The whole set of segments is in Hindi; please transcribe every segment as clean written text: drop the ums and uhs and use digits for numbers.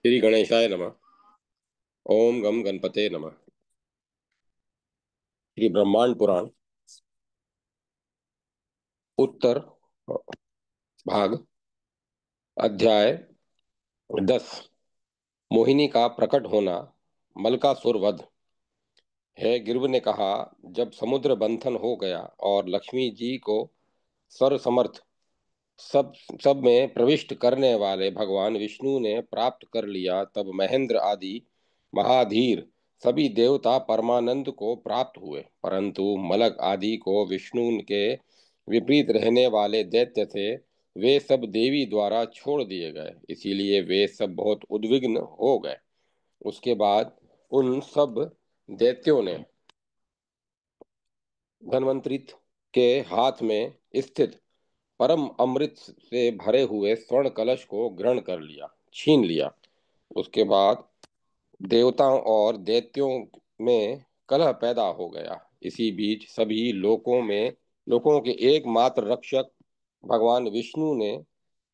श्री गणेशाय नमः। ओम गम गणपते नमः। श्री ब्रह्मांड पुराण उत्तर भाग अध्याय 10। मोहिनी का प्रकट होना, मलकासुर वध। है गिर्व ने कहा, जब समुद्र मंथन हो गया और लक्ष्मी जी को सर्वसमर्थ सब सब में प्रविष्ट करने वाले भगवान विष्णु ने प्राप्त कर लिया, तब महेंद्र आदि महाधीर सभी देवता परमानंद को प्राप्त हुए, परंतु मलक आदि को विष्णु के विपरीत रहने वाले दैत्य थे, वे सब देवी द्वारा छोड़ दिए गए, इसीलिए वे सब बहुत उद्विग्न हो गए। उसके बाद उन सब दैत्यों ने धन्वंतरि के हाथ में स्थित परम अमृत से भरे हुए स्वर्ण कलश को ग्रहण कर लिया, छीन लिया। उसके बाद देवताओं और दैत्यों में कलह पैदा हो गया। इसी बीच सभी लोकों के एकमात्र रक्षक भगवान विष्णु ने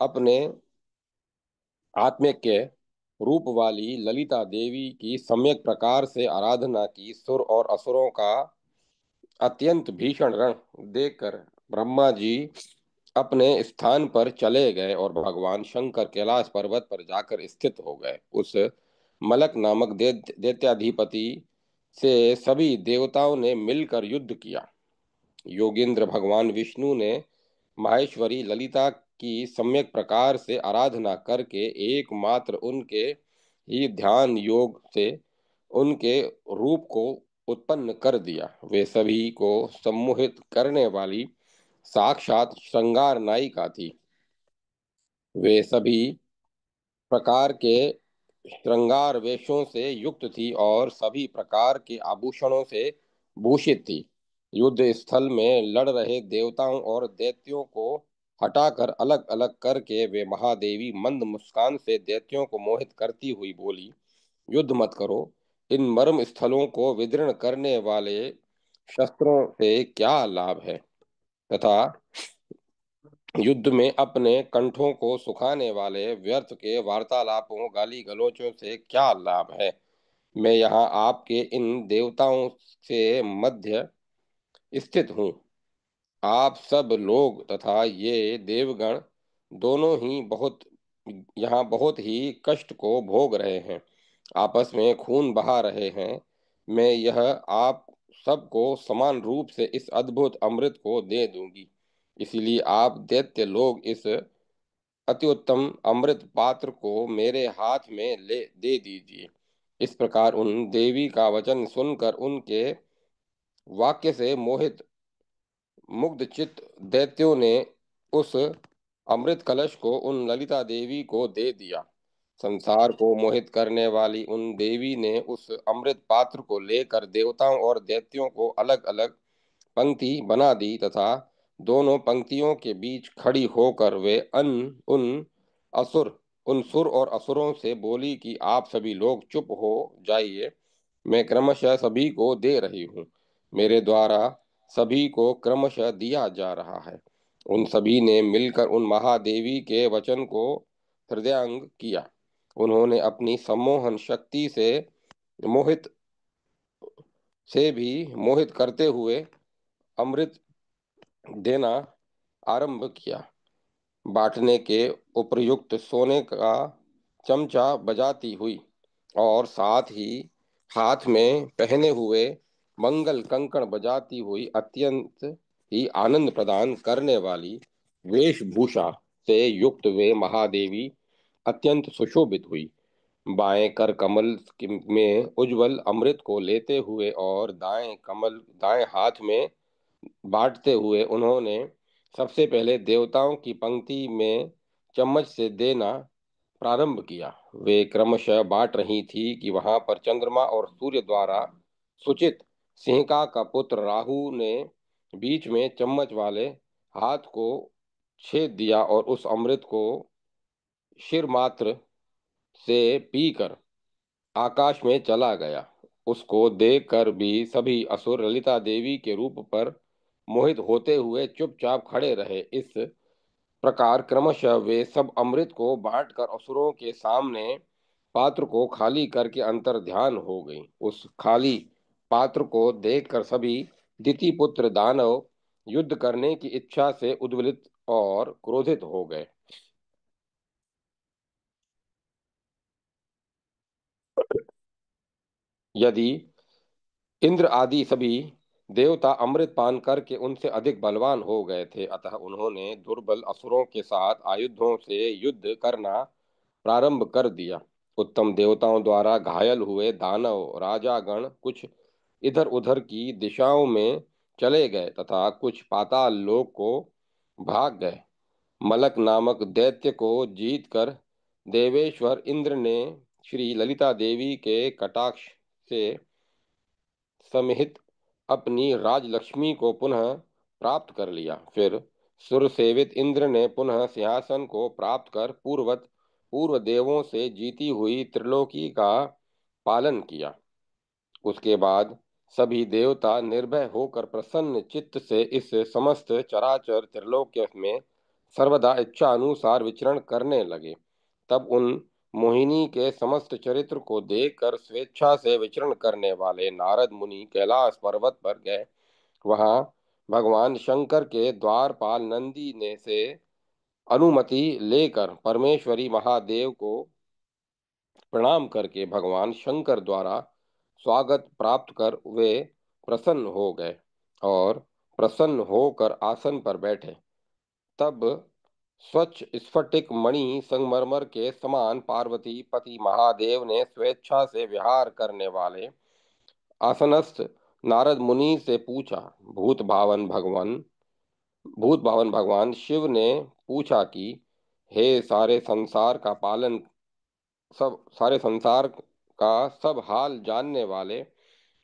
अपने आत्मिक के रूप वाली ललिता देवी की सम्यक प्रकार से आराधना की। सुर और असुरों का अत्यंत भीषण रण देखकर ब्रह्मा जी अपने स्थान पर चले गए और भगवान शंकर कैलाश पर्वत पर जाकर स्थित हो गए। उस मलक नामक दैत्याधिपति से सभी देवताओं ने मिलकर युद्ध किया। योगेंद्र भगवान विष्णु ने माहेश्वरी ललिता की सम्यक प्रकार से आराधना करके एकमात्र उनके ही ध्यान योग से उनके रूप को उत्पन्न कर दिया। वे सभी को सम्मोहित करने वाली साक्षात श्रृंगार नायिका थी। वे सभी प्रकार के श्रृंगार वेशों से युक्त थी और सभी प्रकार के आभूषणों से भूषित थी। युद्ध स्थल में लड़ रहे देवताओं और दैत्यों को हटाकर अलग अलग करके वे महादेवी मंद मुस्कान से दैत्यों को मोहित करती हुई बोली, युद्ध मत करो। इन मर्म स्थलों को विदीर्ण करने वाले शस्त्रों से क्या लाभ है, तथा युद्ध में अपने कंठों को सुखाने वाले व्यर्थ के वार्तालापों गाली गलौचों से क्या लाभ है। मैं यहाँ आपके इन देवताओं से मध्य स्थित हूँ। आप सब लोग तथा ये देवगण दोनों ही यहाँ बहुत ही कष्ट को भोग रहे हैं, आपस में खून बहा रहे हैं। मैं यह आप सबको समान रूप से इस अद्भुत अमृत को दे दूंगी, इसलिए आप दैत्य लोग इस अति उत्तम अमृत पात्र को मेरे हाथ में ले दे दीजिए। इस प्रकार उन देवी का वचन सुनकर उनके वाक्य से मोहित मुग्ध चित्त दैत्यों ने उस अमृत कलश को उन ललिता देवी को दे दिया। संसार को मोहित करने वाली उन देवी ने उस अमृत पात्र को लेकर देवताओं और दैत्यों को अलग अलग पंक्ति बना दी, तथा दोनों पंक्तियों के बीच खड़ी होकर वे अन उन असुर उन सुर और असुरों से बोली कि आप सभी लोग चुप हो जाइए, मैं क्रमशः सभी को दे रही हूँ। मेरे द्वारा सभी को क्रमशः दिया जा रहा है। उन सभी ने मिलकर उन महादेवी के वचन को हृदयंग किया। उन्होंने अपनी सम्मोहन शक्ति से मोहित भी मोहित करते हुए अमृत देना आरंभ किया। बांटने के उपयुक्त सोने का चमचा बजाती हुई और साथ ही हाथ में पहने हुए मंगल कंकण बजाती हुई अत्यंत ही आनंद प्रदान करने वाली वेशभूषा से युक्त वे महादेवी अत्यंत सुशोभित हुई। बाएं कर कमल में उज्जवल अमृत को लेते हुए और दाएं हाथ में बांटते हुए उन्होंने सबसे पहले देवताओं की पंक्ति में चम्मच से देना प्रारंभ किया। वे क्रमशः बांट रही थी कि वहां पर चंद्रमा और सूर्य द्वारा सूचित सिंहिका का पुत्र राहु ने बीच में चम्मच वाले हाथ को छेद दिया और उस अमृत को शिर मात्र से पीकर आकाश में चला गया। उसको देखकर भी सभी असुर ललिता देवी के रूप पर मोहित होते हुए चुपचाप खड़े रहे। इस प्रकार क्रमशः वे सब अमृत को बांटकर असुरों के सामने पात्र को खाली करके अंतर ध्यान हो गई। उस खाली पात्र को देखकर सभी दितिपुत्र दानव युद्ध करने की इच्छा से उद्वेलित और क्रोधित हो गए। यदि इंद्र आदि सभी देवता अमृत पान करके उनसे अधिक बलवान हो गए थे, अतः उन्होंने दुर्बल असुरों के साथ आयुधों से युद्ध करना प्रारंभ कर दिया। उत्तम देवताओं द्वारा घायल हुए दानव राजागण कुछ इधर उधर की दिशाओं में चले गए तथा कुछ पाताल लोक को भाग गए। मलक नामक दैत्य को जीतकर देवेश्वर इंद्र ने श्री ललिता देवी के कटाक्ष से समेत अपनी राजलक्ष्मी को पुनः प्राप्त कर लिया। फिर सुरसेवित इंद्र ने पुनः सिंहासन को प्राप्त कर पूर्व देवों से जीती हुई त्रिलोकी का पालन किया। उसके बाद सभी देवता निर्भय होकर प्रसन्न चित्त से इस समस्त चराचर त्रिलोक्य में सर्वदा इच्छा अनुसार विचरण करने लगे। तब उन मोहिनी के समस्त चरित्र को देखकर स्वेच्छा से विचरण करने वाले नारद मुनि कैलाश पर्वत पर गए। वहां भगवान शंकर के द्वारपाल नंदी ने से अनुमति लेकर परमेश्वरी महादेव को प्रणाम करके भगवान शंकर द्वारा स्वागत प्राप्त कर वे प्रसन्न हो गए और प्रसन्न होकर आसन पर बैठे। तब स्वच्छ स्फटिक मणि संगमरमर के समान पार्वती पति महादेव ने स्वेच्छा से विहार करने वाले आसनस्थ नारद मुनि से पूछा। भूत भावन भगवान शिव ने पूछा कि हे सारे संसार का सब हाल जानने वाले,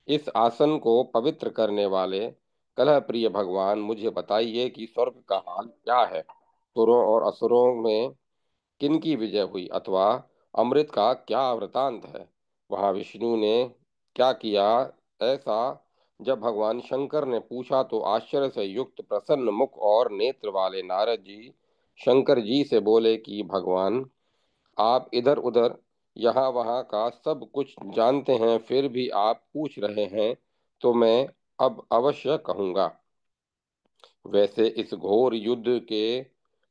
इस आसन को पवित्र करने वाले कलह प्रिय भगवान, मुझे बताइए कि स्वर्ग का हाल क्या है। सुरों और असुरों में किनकी विजय हुई अथवा अमृत का क्या वृतांत है। वहां विष्णु ने क्या किया। ऐसा जब भगवान शंकर ने पूछा तो आश्चर्य से युक्त प्रसन्न मुख और नेत्र वाले नारद जी शंकर जी से बोले कि भगवान, आप इधर उधर यहाँ वहाँ का सब कुछ जानते हैं, फिर भी आप पूछ रहे हैं, तो मैं अब अवश्य कहूँगा। वैसे इस घोर युद्ध के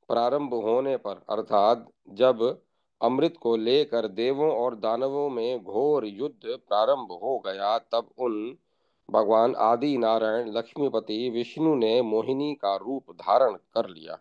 प्रारंभ होने पर, अर्थात जब अमृत को लेकर देवों और दानवों में घोर युद्ध प्रारंभ हो गया, तब उन भगवान आदि नारायण लक्ष्मीपति विष्णु ने मोहिनी का रूप धारण कर लिया।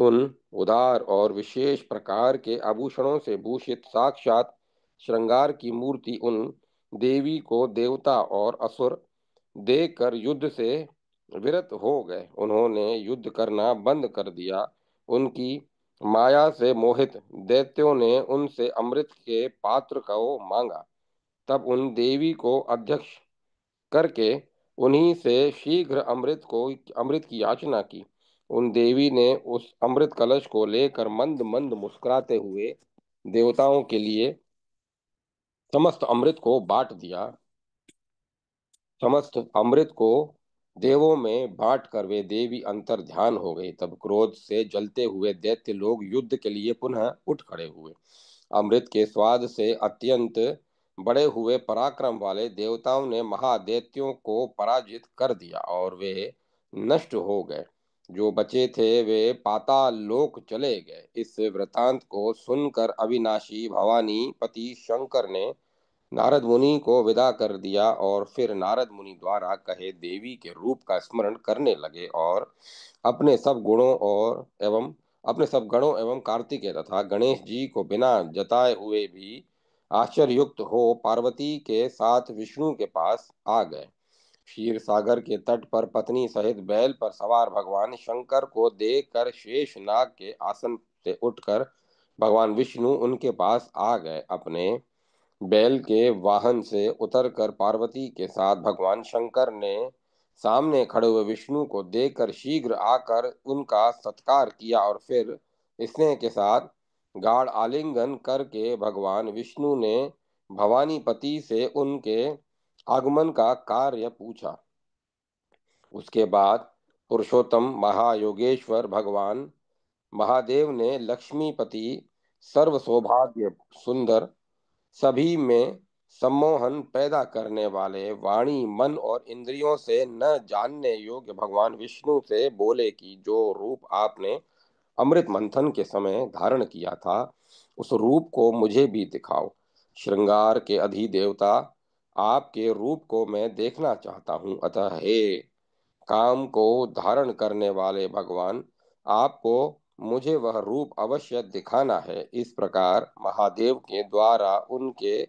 उन उदार और विशेष प्रकार के आभूषणों से भूषित साक्षात श्रृंगार की मूर्ति उन देवी को देवता और असुर देखकर युद्ध से विरत हो गए। उन्होंने युद्ध करना बंद कर दिया। उनकी माया से मोहित दैत्यों ने उनसे अमृत के पात्र को मांगा। तब उन देवी को अध्यक्ष करके उन्हीं से शीघ्र अमृत की याचना की। उन देवी ने उस अमृत कलश को लेकर मंद मंद मुस्कुराते हुए देवताओं के लिए समस्त अमृत को बांट दिया। समस्त अमृत को देवों में बांट कर वे देवी अंतर ध्यान हो गई। तब क्रोध से जलते हुए दैत्य लोग युद्ध के लिए पुनः उठ खड़े हुए। अमृत के स्वाद से अत्यंत बड़े हुए पराक्रम वाले देवताओं ने महादैत्यों को पराजित कर दिया और वे नष्ट हो गए। जो बचे थे वे पाताल लोक चले गए। इस वृतांत को सुनकर अविनाशी भवानी पति शंकर ने नारद मुनि को विदा कर दिया और फिर नारद मुनि द्वारा कहे देवी के रूप का स्मरण करने लगे और अपने सब गुणों और एवं अपने सब गणों एवं कार्तिकेय तथा गणेश जी को बिना जताए हुए भी आश्चर्ययुक्त हो पार्वती के साथ विष्णु के पास आ गए। क्षीर सागर के तट पर पत्नी सहित बैल पर सवार भगवान शंकर को देखकर शेष नाग के आसन से उठकर भगवान विष्णु उनके पास आ गए। अपने बैल के वाहन से उतरकर पार्वती के साथ भगवान शंकर ने सामने खड़े हुए विष्णु को देखकर शीघ्र आकर उनका सत्कार किया और फिर स्नेह के साथ गाढ़ आलिंगन करके भगवान विष्णु ने भवानीपति से उनके आगमन का कार्य पूछा। उसके बाद पुरुषोत्तम महायोगेश्वर भगवान महादेव ने लक्ष्मीपति सर्व सौभाग्य सुंदर, सभी में सम्मोहन पैदा करने वाले, वाणी मन और इंद्रियों से न जानने योग्य भगवान विष्णु से बोले कि जो रूप आपने अमृत मंथन के समय धारण किया था, उस रूप को मुझे भी दिखाओ। श्रृंगार के अधिदेवता, आपके रूप को मैं देखना चाहता हूँ। अतः हे काम को धारण करने वाले भगवान, आपको मुझे वह रूप अवश्य दिखाना है। इस प्रकार महादेव के द्वारा उनके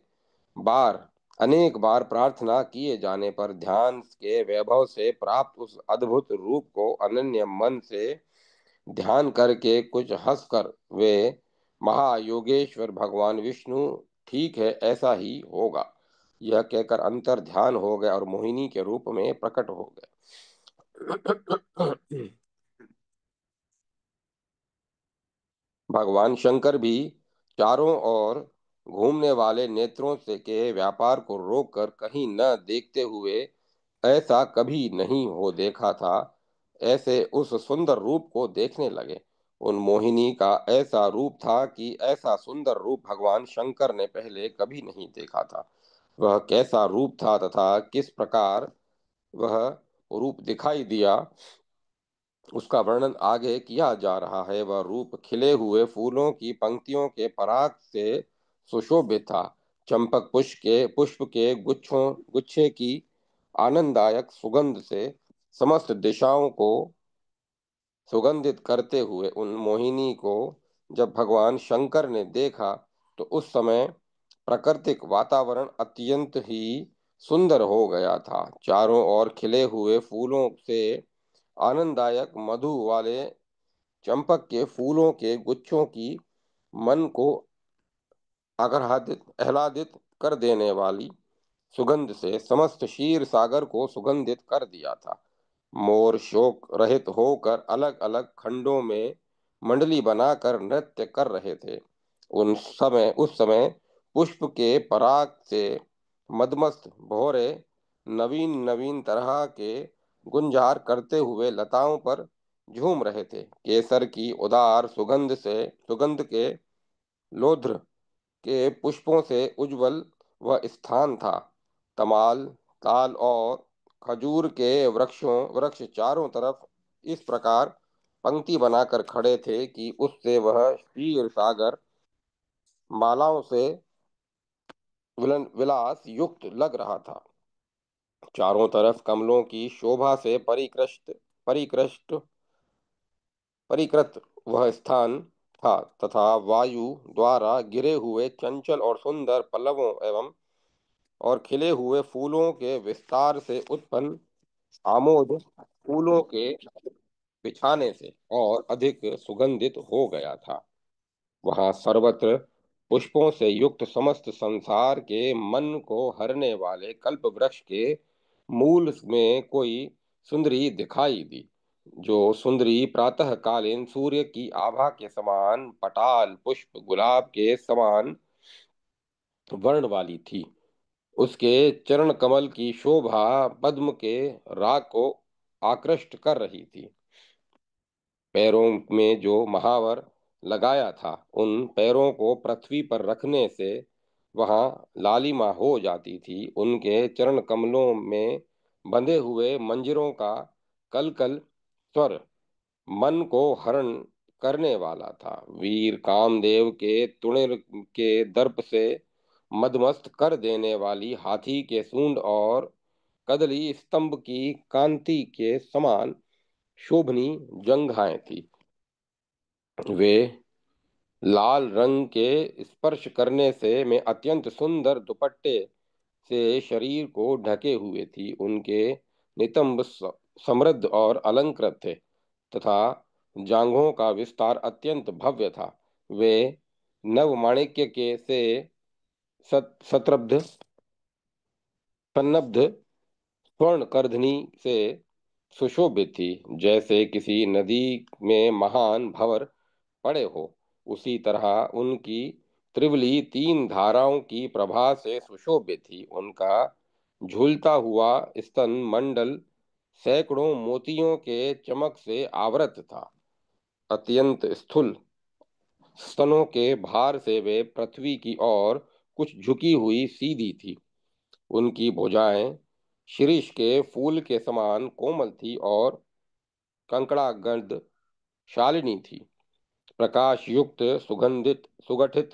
बार अनेक बार प्रार्थना किए जाने पर ध्यान के वैभव से प्राप्त उस अद्भुत रूप को अनन्य मन से ध्यान करके कुछ हंसकर वे महायोगेश्वर भगवान विष्णु, ठीक है ऐसा ही होगा, यह कहकर अंतर ध्यान हो गए और मोहिनी के रूप में प्रकट हो गए। भगवान शंकर भी चारों ओर घूमने वाले नेत्रों से के व्यापार को रोककर कहीं न देखते हुए, ऐसा कभी नहीं हो देखा था, ऐसे उस सुंदर रूप को देखने लगे। उन मोहिनी का ऐसा रूप था कि ऐसा सुंदर रूप भगवान शंकर ने पहले कभी नहीं देखा था। वह कैसा रूप था तथा किस प्रकार वह रूप दिखाई दिया, उसका वर्णन आगे किया जा रहा है। वह रूप खिले हुए फूलों की पंक्तियों के पराग से सुशोभित था। चंपक पुष्प के गुच्छे की आनंददायक सुगंध से समस्त दिशाओं को सुगंधित करते हुए उन मोहिनी को जब भगवान शंकर ने देखा, तो उस समय प्राकृतिक वातावरण अत्यंत ही सुंदर हो गया था। चारों ओर खिले हुए फूलों से आनंददायक मधु वाले चंपक के फूलों के गुच्छों की मन को आह्लादित कर देने वाली सुगंध से समस्त क्षीर सागर को सुगंधित कर दिया था। मोर शोक रहित होकर अलग अलग खंडों में मंडली बनाकर नृत्य कर रहे थे। उस समय पुष्प के पराग से मदमस्त भौरे नवीन नवीन तरह के गुंजार करते हुए लताओं पर झूम रहे थे। केसर की उदार सुगंध के लोध्र के पुष्पों से उज्जवल वह स्थान था। तमाल, ताल और खजूर के वृक्ष चारों तरफ इस प्रकार पंक्ति बनाकर खड़े थे कि उससे वह क्षीर सागर मालाओं से विलास युक्त लग रहा था। चारों तरफ कमलों की शोभा से परिकृष्ट परिकृत वह स्थान था तथा वायु द्वारा गिरे हुए चंचल और सुंदर पल्लवों एवं और खिले हुए फूलों के विस्तार से उत्पन्न आमोद फूलों के बिछाने से और अधिक सुगंधित हो गया था। वहां सर्वत्र पुष्पों से युक्त समस्त संसार के मन को हरने वाले कल्प वृक्ष के मूल में कोई सुंदरी दिखाई दी, जो सुंदरी प्रातःकालीन सूर्य की आभा के समान पटाल पुष्प गुलाब के समान वर्ण वाली थी। उसके चरण कमल की शोभा पद्म के राग को आकृष्ट कर रही थी। पैरों में जो महावर लगाया था, उन पैरों को पृथ्वी पर रखने से वहां लालिमा हो जाती थी। उनके चरण कमलों में बंधे हुए मंजिरों का कलकल स्वर मन को हरण करने वाला था। वीर कामदेव के तुणिर के दर्प से मदमस्त कर देने वाली हाथी के सूंड और कदली स्तंभ की कांति के समान शोभनी जंघाएं थी। वे लाल रंग के स्पर्श करने से में अत्यंत सुंदर दुपट्टे से शरीर को ढके हुए थी। उनके नितंब समृद्ध और अलंकृत थे तथा जांघों का विस्तार अत्यंत भव्य था। वे नवमाणिक्य के से सत्रब्ध सन्नब्ध स्वर्ण करधनी से सुशोभित थी, जैसे किसी नदी में महान भंवर पड़े हो, उसी तरह उनकी त्रिवली तीन धाराओं की प्रभा से सुशोभित थी। उनका झूलता हुआ स्तन मंडल सैकड़ों मोतियों के चमक से आवृत था। अत्यंत स्थूल स्तनों के भार से वे पृथ्वी की ओर कुछ झुकी हुई सीधी थी। उनकी भुजाएं शीर्ष के फूल के समान कोमल थी और कंकड़ागढ़ शालिनी थी। प्रकाश युक्त सुगंधित सुगठित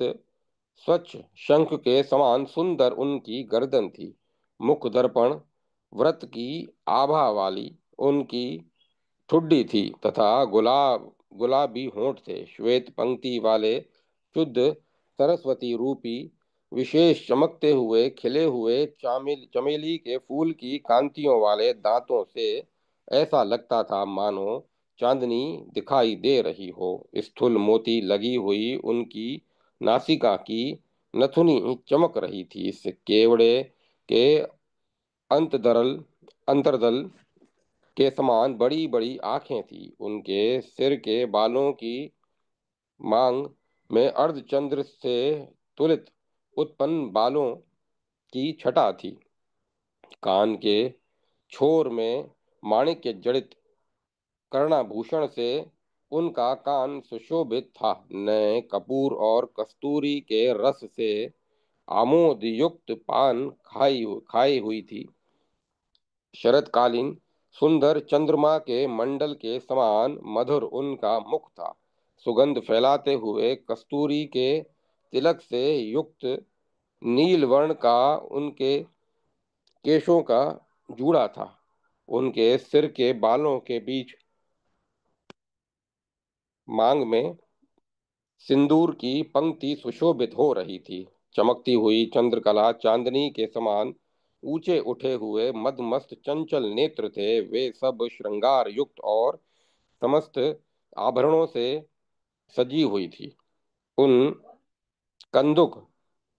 स्वच्छ शंख के समान सुंदर उनकी गर्दन थी। मुख दर्पण व्रत की आभा वाली उनकी ठुड्डी थी तथा गुलाबी होंठ थे। श्वेत पंक्ति वाले शुद्ध सरस्वती रूपी विशेष चमकते हुए खिले हुए चमेली के फूल की कांतियों वाले दांतों से ऐसा लगता था मानो चांदनी दिखाई दे रही हो। स्थूल मोती लगी हुई उनकी नासिका की नथुनी चमक रही थी। इस केवड़े के अंतदल अंतर्दल के समान बड़ी बड़ी आंखें थी। उनके सिर के बालों की मांग में अर्धचंद्र से तुलित उत्पन्न बालों की छटा थी। कान के छोर में माणिक्य जड़ित कर्णाभूषण से उनका कान सुशोभित था। नए कपूर और कस्तूरी के रस से आमोद युक्त पान खाई हुई थी। शरतकालीन सुंदर चंद्रमा के मंडल के समान मधुर उनका मुख था। सुगंध फैलाते हुए कस्तूरी के तिलक से युक्त नील वर्ण का उनके केशों का जूड़ा था। उनके सिर के बालों के बीच मांग में सिंदूर की पंक्ति सुशोभित हो रही थी। चमकती हुई चंद्रकला चांदनी के समान ऊंचे उठे हुए मदमस्त चंचल नेत्र थे। वे सब श्रृंगार युक्त और समस्त आभरणों से सजी हुई थी। उन कंदुक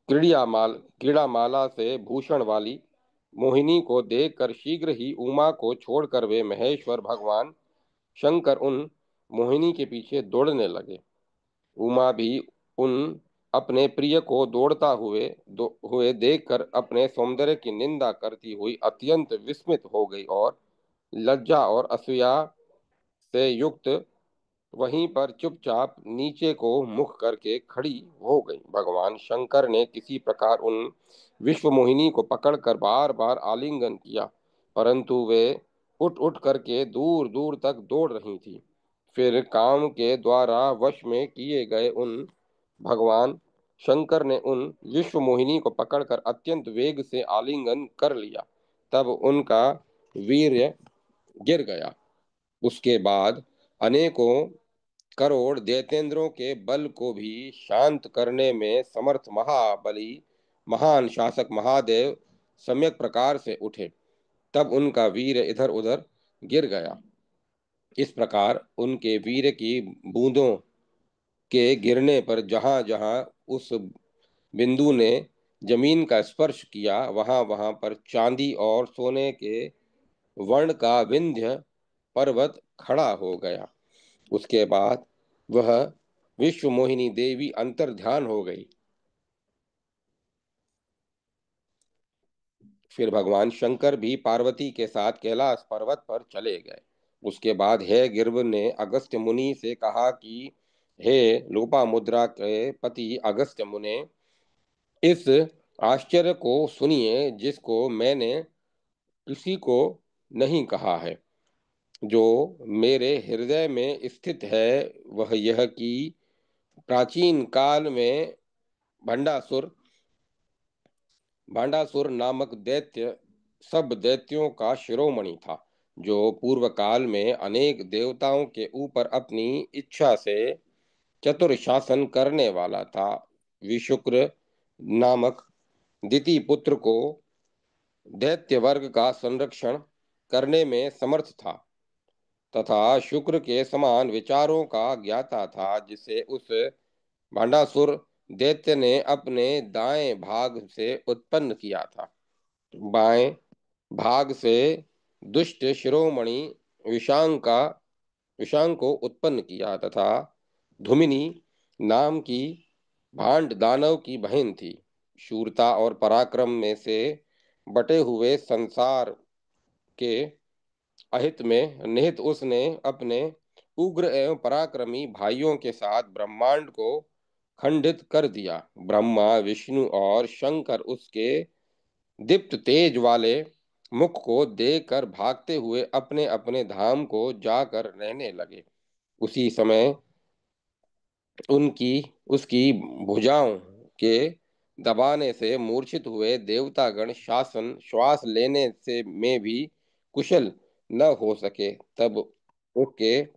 क्रीड़ामाला से भूषण वाली मोहिनी को देखकर शीघ्र ही उमा को छोड़कर वे महेश्वर भगवान शंकर उन मोहिनी के पीछे दौड़ने लगे। उमा भी उन अपने प्रिय को दौड़ता हुए देखकर अपने सौंदर्य की निंदा करती हुई अत्यंत विस्मित हो गई और लज्जा और असूया से युक्त वहीं पर चुपचाप नीचे को मुख करके खड़ी हो गई। भगवान शंकर ने किसी प्रकार उन विश्व मोहिनी को पकड़कर बार बार आलिंगन किया, परंतु वे उठ उठ करके दूर दूर तक दौड़ रही थी। फिर काम के द्वारा वश में किए गए उन भगवान शंकर ने उन विश्व मोहिनी को पकड़कर अत्यंत वेग से आलिंगन कर लिया। तब उनका वीर्य गिर गया। उसके बाद अनेकों करोड़ दैत्येंद्रों के बल को भी शांत करने में समर्थ महाबली महान शासक महादेव सम्यक प्रकार से उठे। तब उनका वीर इधर उधर गिर गया। इस प्रकार उनके वीर की बूंदों के गिरने पर जहां जहां उस बिंदु ने जमीन का स्पर्श किया वहां वहां पर चांदी और सोने के वर्ण का विंध्य पर्वत खड़ा हो गया। उसके बाद वह विश्व मोहिनी देवी अंतर ध्यान हो गई। फिर भगवान शंकर भी पार्वती के साथ कैलाश पर्वत पर चले गए। उसके बाद हे गिर्व ने अगस्त्य मुनि से कहा कि हे लोपामुद्रा के पति अगस्त्य मुने, इस आश्चर्य को सुनिए जिसको मैंने किसी को नहीं कहा है। जो मेरे हृदय में स्थित है वह यह कि प्राचीन काल में भंडासुर भांडासुर नामक दैत्य सब दैत्यों का शिरोमणि था, जो पूर्व काल में अनेक देवताओं के ऊपर अपनी इच्छा से चतुर शासन करने वाला था। विशुक्र नामक दिति पुत्र को दैत्य वर्ग का संरक्षण करने में समर्थ था तथा शुक्र के समान विचारों का ज्ञाता था, जिसे उस भांडासुर दैत्य ने अपने दाएं भाग से उत्पन्न किया था। बाएं भाग से दुष्ट शिरोमणि विषांग का विषांग को उत्पन्न किया तथा धुमिनी नाम की भांड दानव की बहन थी। शूरता और पराक्रम में से बटे हुए संसार के अहित में निहित उसने अपने उग्र एवं पराक्रमी भाइयों के साथ ब्रह्मांड को खंडित कर दिया। ब्रह्मा, विष्णु और शंकर उसके दीप्त तेज वाले मुख को देखकर भागते हुए अपने अपने धाम को जाकर रहने लगे। उसी समय उनकी उसकी भुजाओं के दबाने से मूर्छित हुए देवतागण शासन श्वास लेने से में भी कुशल न हो सके। तब उसके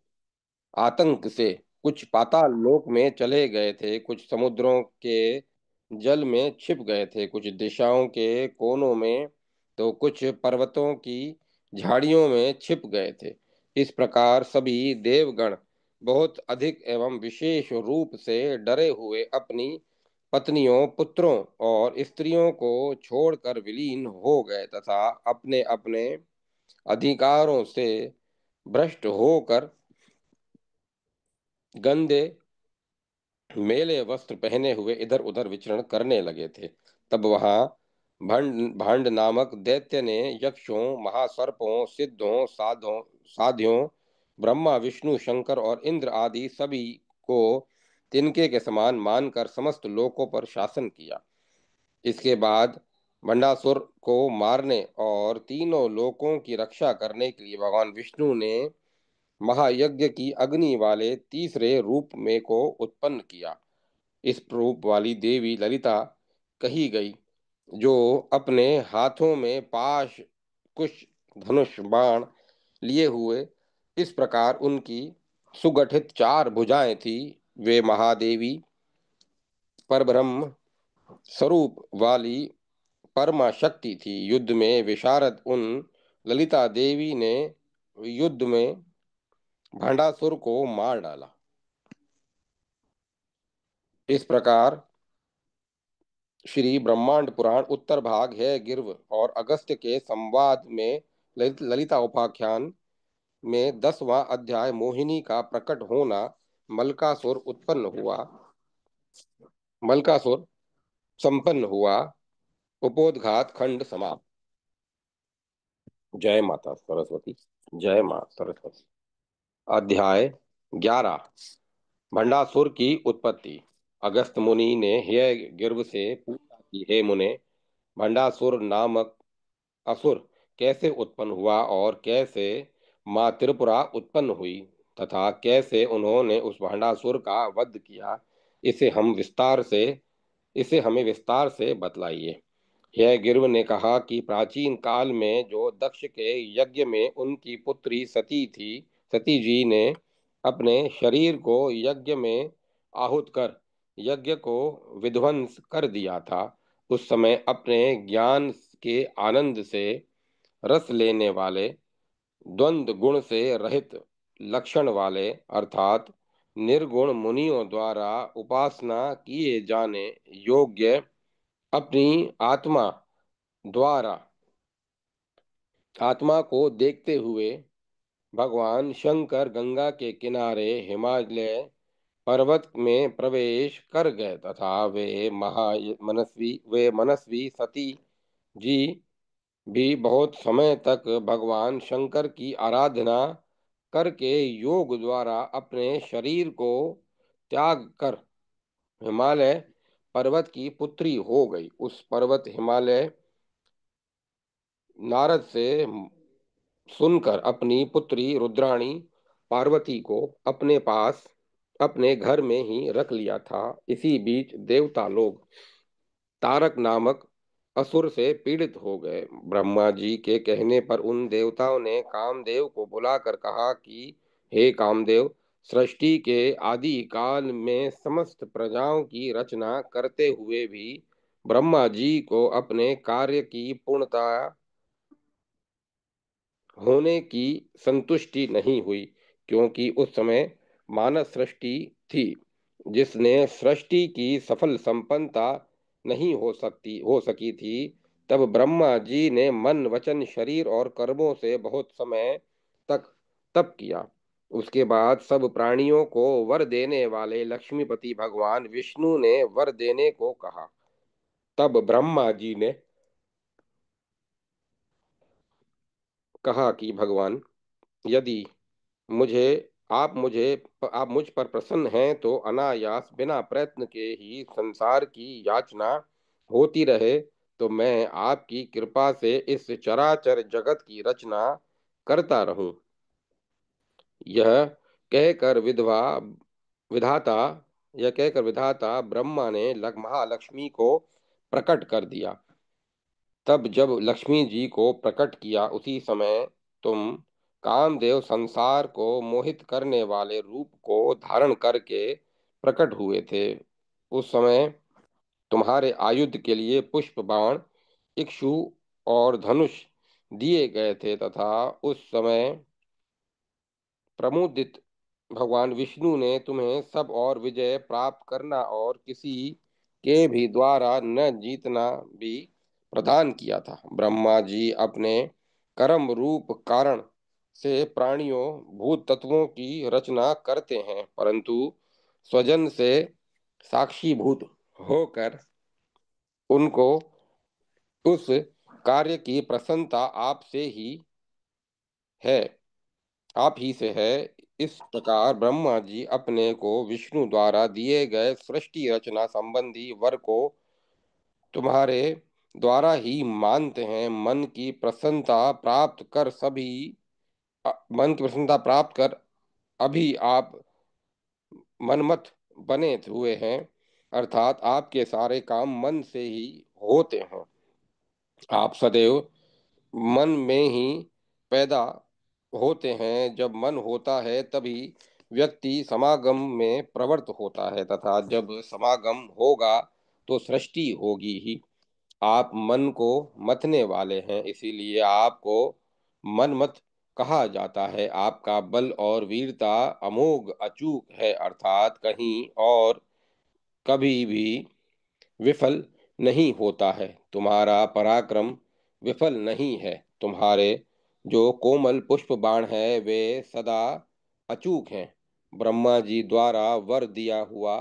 आतंक से कुछ पाताल लोक में चले गए थे, कुछ समुद्रों के जल में छिप गए थे, कुछ दिशाओं के कोनों में, तो कुछ पर्वतों की झाड़ियों में छिप गए थे। इस प्रकार सभी देवगण बहुत अधिक एवं विशेष रूप से डरे हुए अपनी पत्नियों, पुत्रों और स्त्रियों को छोड़कर विलीन हो गए तथा अपने अपने अधिकारों से भ्रष्ट होकर गंदे मेले वस्त्र पहने हुए इधर उधर विचरण करने लगे थे। तब वहां भंड भांड नामक दैत्य ने यक्षों, महासर्पों, सिद्धों, साध्यों, ब्रह्मा, विष्णु, शंकर और इंद्र आदि सभी को तिनके के समान मानकर समस्त लोकों पर शासन किया। इसके बाद भंडासुर को मारने और तीनों लोकों की रक्षा करने के लिए भगवान विष्णु ने महायज्ञ की अग्नि वाले तीसरे रूप में को उत्पन्न किया। इस रूप वाली देवी ललिता कही गई, जो अपने हाथों में पाश, कुश, धनुष, बाण लिए हुए इस प्रकार उनकी सुगठित चार भुजाएं थी। वे महादेवी परब्रह्म स्वरूप वाली परमा शक्ति थी। युद्ध में विशारद उन ललिता देवी ने युद्ध में भंडासुर को मार डाला। इस प्रकार श्री ब्रह्मांड पुराण उत्तर भाग है गिर्व और अगस्त्य के संवाद में ललिता उपाख्यान में 10वां अध्याय मोहिनी का प्रकट होना, मलकासुर उत्पन्न हुआ, मलकासुर संपन्न हुआ, उपोद्घात खंड समाप्त। जय माता सरस्वती। जय मां सरस्वती। अध्याय 11। भंडासुर की उत्पत्ति। अगस्त मुनि ने हे गिर्व से पूछा कि हे मुने, भंडासुर नामक असुर कैसे उत्पन्न हुआ और कैसे माँ त्रिपुरा उत्पन्न हुई तथा कैसे उन्होंने उस भंडासुर का वध किया, इसे हम विस्तार से इसे हमें विस्तार से बतलाइए। यह गिर्व ने कहा कि प्राचीन काल में जो दक्ष के यज्ञ में उनकी पुत्री सती जी ने अपने शरीर को यज्ञ में आहुत कर यज्ञ को विध्वंस कर दिया था, उस समय अपने ज्ञान के आनंद से रस लेने वाले, द्वंद्व गुण से रहित लक्षण वाले अर्थात निर्गुण मुनियों द्वारा उपासना किए जाने योग्य अपनी आत्मा द्वारा आत्मा को देखते हुए भगवान शंकर गंगा के किनारे हिमालय पर्वत में प्रवेश कर गए तथा वे मनस्वी सती जी भी बहुत समय तक भगवान शंकर की आराधना करके योग द्वारा अपने शरीर को त्याग कर हिमालय पर्वत की पुत्री हो गई। उस पर्वत हिमालय नारद से सुनकर अपनी पुत्री रुद्राणी पार्वती को अपने पास अपने घर में ही रख लिया था। इसी बीच देवता लोग तारक नामक असुर से पीड़ित हो गए। ब्रह्मा जी के कहने पर उन देवताओं ने कामदेव को बुलाकर कहा कि हे कामदेव, सृष्टि के आदि काल में समस्त प्रजाओं की रचना करते हुए भी ब्रह्मा जी को अपने कार्य की पूर्णता होने की संतुष्टि नहीं हुई, क्योंकि उस समय मानव सृष्टि थी जिसने सृष्टि की सफल संपन्नता नहीं हो सकी थी। तब ब्रह्मा जी ने मन, वचन, शरीर और कर्मों से बहुत समय तक तप किया। उसके बाद सब प्राणियों को वर देने वाले लक्ष्मीपति भगवान विष्णु ने वर देने को कहा। तब ब्रह्मा जी ने कहा कि भगवान, यदि मुझे आप मुझ पर प्रसन्न हैं तो अनायास बिना प्रयत्न के ही संसार की याचना होती रहे, तो मैं आपकी कृपा से इस चराचर जगत की रचना करता रहूं। यह कहकर विधवा विधाता यह कहकर विधाता ब्रह्मा ने महालक्ष्मी को प्रकट कर दिया। तब जब लक्ष्मी जी को प्रकट किया, उसी समय तुम कामदेव संसार को मोहित करने वाले रूप को धारण करके प्रकट हुए थे। उस समय तुम्हारे आयुध के लिए पुष्प बाण, इक्षु और धनुष दिए गए थे, तथा उस समय प्रमुदित भगवान विष्णु ने तुम्हें सब और विजय प्राप्त करना और किसी के भी द्वारा न जीतना भी प्रदान किया था। ब्रह्मा जी अपने कर्म रूप कारण से प्राणियों भूत तत्वों की रचना करते हैं, परंतु स्वजन से साक्षीभूत होकर उनको उस कार्य की प्रसन्नता आपसे ही है आप ही से है। इस प्रकार ब्रह्मा जी अपने को विष्णु द्वारा दिए गए सृष्टि रचना संबंधी वर को तुम्हारे द्वारा ही मानते हैं। मन की प्रसन्नता प्राप्त कर अभी आप मनमत बने हुए हैं, अर्थात आपके सारे काम मन से ही होते हैं। आप सदैव मन में ही पैदा होते हैं। जब मन होता है तभी व्यक्ति समागम में प्रवृत्त होता है, तथा जब समागम होगा तो सृष्टि होगी ही। आप मन को मथने वाले हैं, इसीलिए आपको मनमत कहा जाता है। आपका बल और वीरता अमोघ अचूक है, अर्थात कहीं और कभी भी विफल नहीं होता है। तुम्हारा पराक्रम विफल नहीं है। तुम्हारे जो कोमल पुष्प बाण है वे सदा अचूक हैं। ब्रह्मा जी द्वारा वर दिया हुआ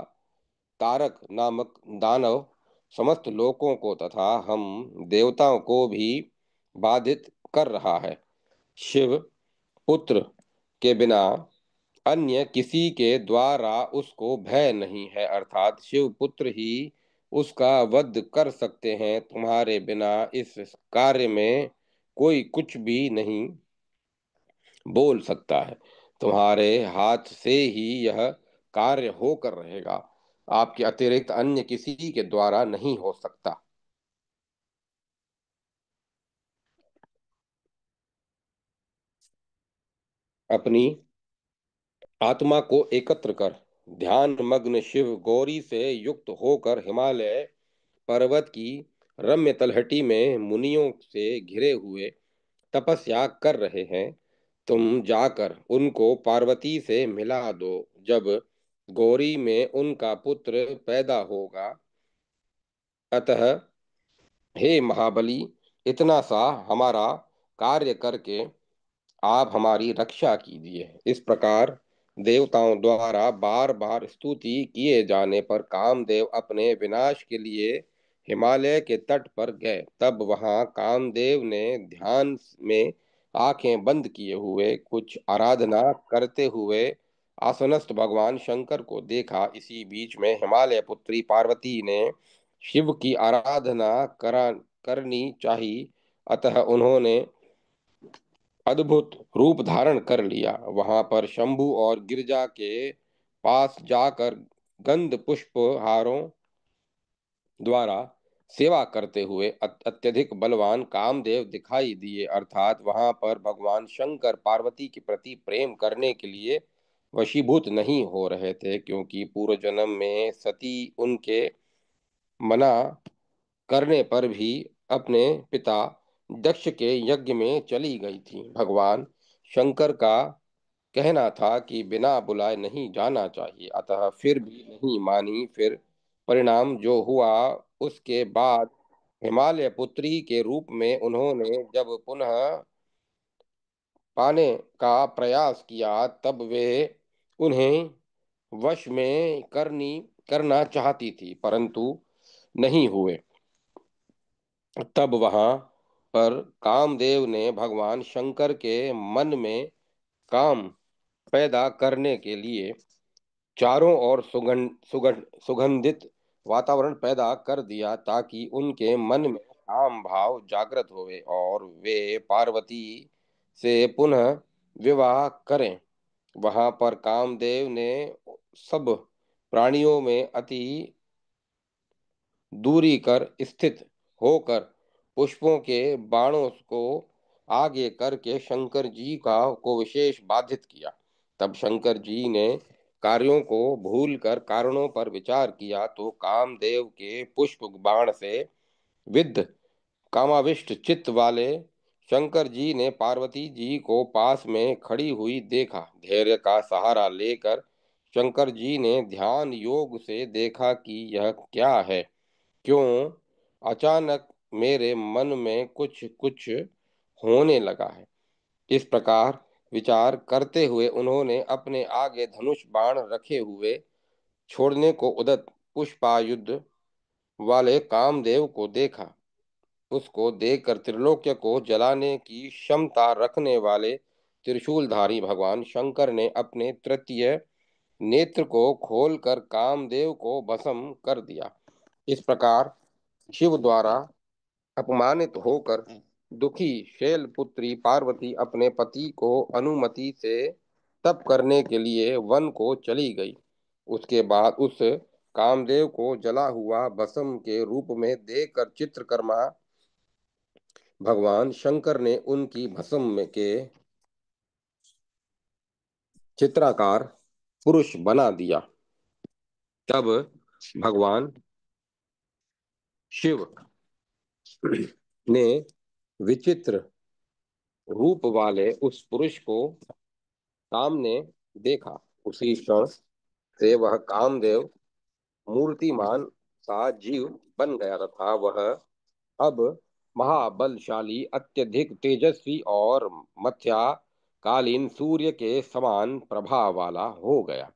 तारक नामक दानव समस्त लोकों को तथा हम देवताओं को भी बाधित कर रहा है। शिव पुत्र के बिना अन्य किसी के द्वारा उसको भय नहीं है, अर्थात शिव पुत्र ही उसका वध कर सकते हैं। तुम्हारे बिना इस कार्य में कोई कुछ भी नहीं बोल सकता है। तुम्हारे हाथ से ही यह कार्य होकर रहेगा। आपके अतिरिक्त अन्य किसी के द्वारा नहीं हो सकता। अपनी आत्मा को एकत्र कर ध्यान मग्न शिव गौरी से युक्त होकर हिमालय पर्वत की रम्य तलहटी में मुनियों से घिरे हुए तपस्या कर रहे हैं। तुम जाकर उनको पार्वती से मिला दो। जब गौरी में उनका पुत्र पैदा होगा, अतः हे महाबली, इतना सा हमारा कार्य करके आप हमारी रक्षा कीजिए। इस प्रकार देवताओं द्वारा बार बार स्तुति किए जाने पर कामदेव अपने विनाश के लिए हिमालय के तट पर गए। तब वहां कामदेव ने ध्यान में आंखें बंद किए हुए कुछ आराधना करते हुए आसनस्थ भगवान शंकर को देखा। इसी बीच में हिमालय पुत्री पार्वती ने शिव की आराधना करा करनी चाहिए, अतः उन्होंने अद्भुत रूप धारण कर लिया। वहां पर शंभु और गिरजा के पास जाकर गंध पुष्प हारों द्वारा सेवा करते हुए अत्यधिक बलवान कामदेव दिखाई दिए, अर्थात वहां पर भगवान शंकर पार्वती के प्रति प्रेम करने के लिए वशीभूत नहीं हो रहे थे, क्योंकि पूर्व जन्म में सती उनके मना करने पर भी अपने पिता दक्ष के यज्ञ में चली गई थी। भगवान शंकर का कहना था कि बिना बुलाए नहीं जाना चाहिए, अतः फिर भी नहीं मानी। फिर परिणाम जो हुआ, उसके बाद हिमालय पुत्री के रूप में उन्होंने जब पुनः पाने का प्रयास किया, तब वे उन्हें वश में करना चाहती थी, परंतु नहीं हुए। तब वहां पर कामदेव ने भगवान शंकर के मन में काम पैदा करने के लिए चारों ओर सुगंधित वातावरण पैदा कर दिया, ताकि उनके मन में काम भाव जागृत होवे और वे पार्वती से पुनः विवाह करें। वहां पर कामदेव ने सब प्राणियों में अति दूरी कर स्थित होकर पुष्पों के बाणों को आगे करके शंकर जी का को विशेष बाधित किया। तब शंकर जी ने कार्यों को भूलकर कारणों पर विचार किया, तो कामदेव के पुष्प बाण से विद्ध कामाविष्ट चित्त वाले शंकर जी ने पार्वती जी को पास में खड़ी हुई देखा। धैर्य का सहारा लेकर शंकर जी ने ध्यान योग से देखा कि यह क्या है, क्यों अचानक मेरे मन में कुछ कुछ होने लगा है। इस प्रकार विचार करते हुए उन्होंने अपने आगे धनुष बाण रखे हुए छोड़ने को उदत पुष्पायुध वाले कामदेव को देखा। उसको देखकर त्रिलोक्य को जलाने की क्षमता रखने वाले त्रिशूलधारी भगवान शंकर ने अपने तृतीय नेत्र को खोलकर कामदेव को भस्म कर दिया। इस प्रकार शिव द्वारा अपमानित होकर दुखी शैलपुत्री पार्वती अपने पति को अनुमति से तप करने के लिए वन को चली गई। उसके बाद उस कामदेव को जला हुआ भस्म के रूप में देखकर चित्रकर्मा भगवान शंकर ने उनकी भस्म में के चित्राकार पुरुष बना दिया। तब भगवान शिव ने विचित्र रूप वाले उस पुरुष को सामने देखा। उसी क्षण से वह कामदेव मूर्तिमान सा जीव बन गया तथा वह अब महाबलशाली, अत्यधिक तेजस्वी और मध्याकालीन सूर्य के समान प्रभाव वाला हो गया।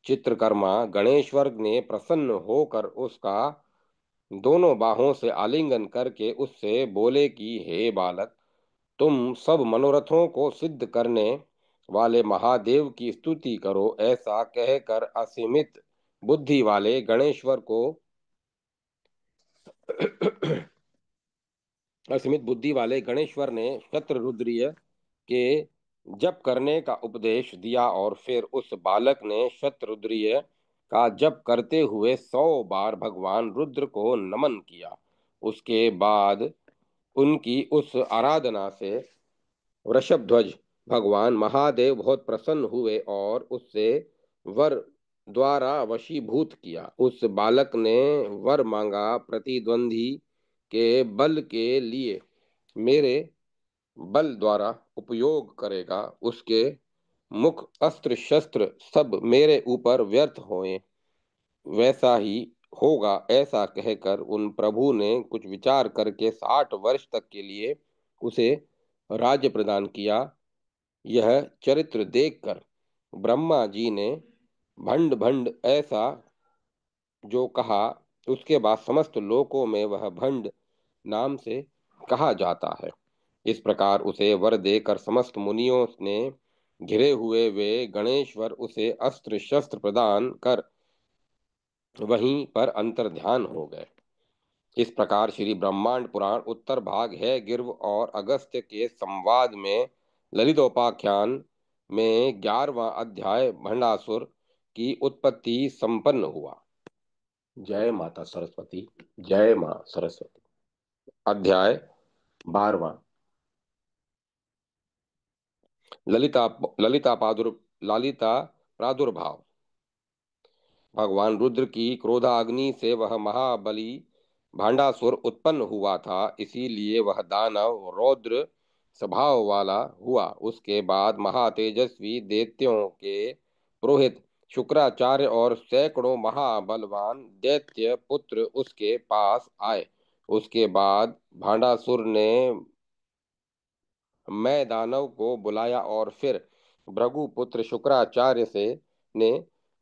चित्रकर्मा गणेश्वर ने प्रसन्न होकर उसका दोनों बाहों से आलिंगन करके उससे बोले कि हे बालक, तुम सब मनोरथों को सिद्ध करने वाले महादेव की स्तुति करो। ऐसा कहकर बुद्धि वाले गणेश्वर को असीमित बुद्धि वाले गणेश्वर ने शतरुद्रीय के जप करने का उपदेश दिया और फिर उस बालक ने शतरुद्रीय का जप करते हुए 100 बार भगवान रुद्र को नमन किया। उसके बाद उनकी उस आराधना से वृषभध्वज भगवान महादेव बहुत प्रसन्न हुए और उससे वर द्वारा वशीभूत किया। उस बालक ने वर मांगा, प्रतिद्वंदी के बल के लिए मेरे बल द्वारा उपयोग करेगा, उसके मुख अस्त्र शस्त्र सब मेरे ऊपर व्यर्थ होए, वैसा ही होगा। ऐसा कहकर उन प्रभु ने कुछ विचार करके 60 वर्ष तक के लिए उसे राज्य प्रदान किया। यह चरित्र देखकर ब्रह्मा जी ने भंड भंड ऐसा जो कहा, उसके बाद समस्त लोकों में वह भंड नाम से कहा जाता है। इस प्रकार उसे वर देकर समस्त मुनियों ने घिरे हुए वे गणेश्वर उसे अस्त्र शस्त्र प्रदान कर वहीं पर अंतर्ध्यान हो गए। इस प्रकार श्री ब्रह्मांड पुराण उत्तर भाग है गिर्व और अगस्त्य के संवाद में ललितोपाख्यान में 11वां अध्याय भंडासुर की उत्पत्ति संपन्न हुआ। जय माता सरस्वती। जय मां सरस्वती। अध्याय 12वां। ललिता ललिता प्रादुर्भाव। भगवान रुद्र की क्रोधाग्नि से वह महाबली भांडासुर उत्पन्न हुआ था, इसीलिए वह दानव रौद्र स्वभाव वाला हुआ। उसके बाद महातेजस्वी दैत्यों के पुरोहित शुक्राचार्य और सैकड़ों महाबलवान दैत्य पुत्र उसके पास आए। उसके बाद भांडासुर ने मैं दानव को बुलाया और फिर भृगुपुत्र शुक्राचार्य से ने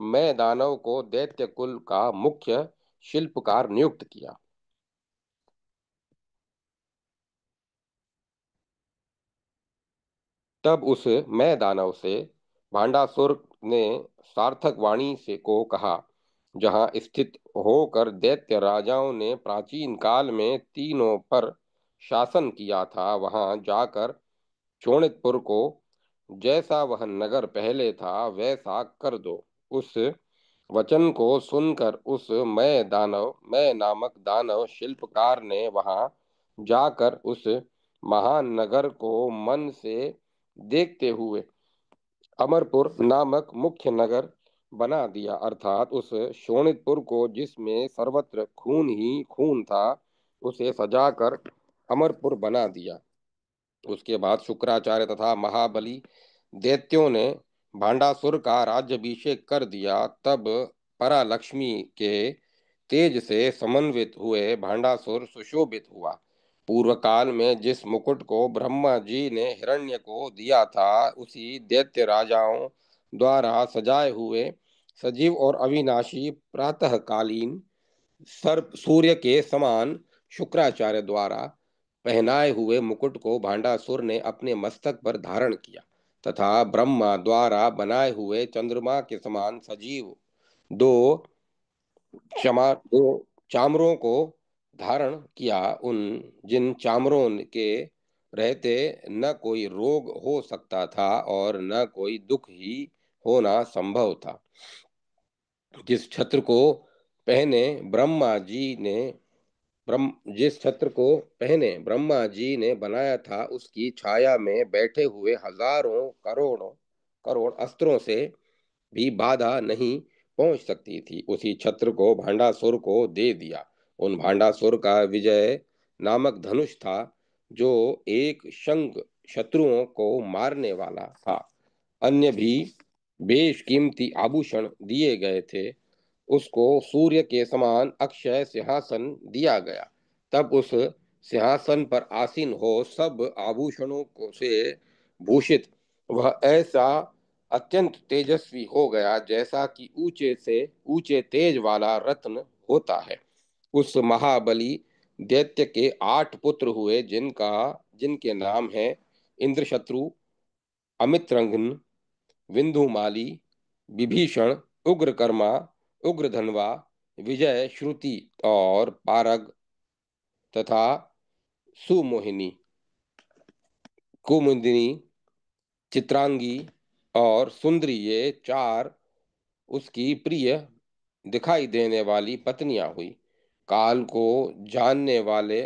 मैं दानव को दैत्य कुल का मुख्य शिल्पकार नियुक्त किया। तब उस मैं दानव से भांडासुर ने सार्थक वाणी से को कहा, जहाँ स्थित होकर दैत्य राजाओं ने प्राचीन काल में तीनों पर शासन किया था, वहां जाकर शोणितपुर को जैसा वह नगर पहले था वैसा कर दो। उस वचन को सुनकर उस मैं नामक दानव शिल्पकार ने वहां जाकर उस महान नगर को मन से देखते हुए अमरपुर नामक मुख्य नगर बना दिया, अर्थात उस शोणितपुर को जिसमें सर्वत्र खून ही खून था, उसे सजाकर अमरपुर बना दिया। उसके बाद शुक्राचार्य तथा महाबली दैत्यों ने भांडासुर का राज्यभिषेक कर दिया। तब परालक्ष्मी के तेज से समन्वित हुए भांडासुर सुशोभित हुआ। पूर्व काल में जिस मुकुट को ब्रह्मा जी ने हिरण्य को दिया था, उसी दैत्य राजाओं द्वारा सजाए हुए सजीव और अविनाशी प्रातःकालीन सर्प सूर्य के समान शुक्राचार्य द्वारा पहनाए हुए मुकुट को भांडासुर ने अपने मस्तक पर धारण किया, तथा ब्रह्मा द्वारा बनाए हुए चंद्रमा के समान सजीव दो दो चामरों को धारण किया। उन जिन चामरों के रहते न कोई रोग हो सकता था और न कोई दुख ही होना संभव था। जिस छत्र को पहने ब्रह्मा जी ने जिस छत्र को पहने ब्रह्मा जी ने बनाया था, उसकी छाया में बैठे हुए हजारों करोड़ों करोड़ अस्त्रों से भी बाधा नहीं पहुंच सकती थी। उसी छत्र को भांडासुर को दे दिया। उन भांडासुर का विजय नामक धनुष था, जो एक शंख शत्रुओं को मारने वाला था। अन्य भी बेशकीमती आभूषण दिए गए थे। उसको सूर्य के समान अक्षय सिंहासन दिया गया। तब उस सिंहासन पर आसीन हो सब आभूषणों को से भूषित वह ऐसा अत्यंत तेजस्वी हो गया, जैसा कि ऊंचे से ऊंचे तेज वाला रत्न होता है। उस महाबली दैत्य के 8 पुत्र हुए, जिनके नाम है इंद्रशत्रु, अमित्रंगन, विंधुमाली, विभीषण, उग्रकर्मा, उग्रधनवा, विजय, श्रुति और पारग तथा सुमोहिनी, कुमुदिनी, चित्रांगी और सुंदरी, ये 4 उसकी प्रिय दिखाई देने वाली पत्नियां हुई। काल को जानने वाले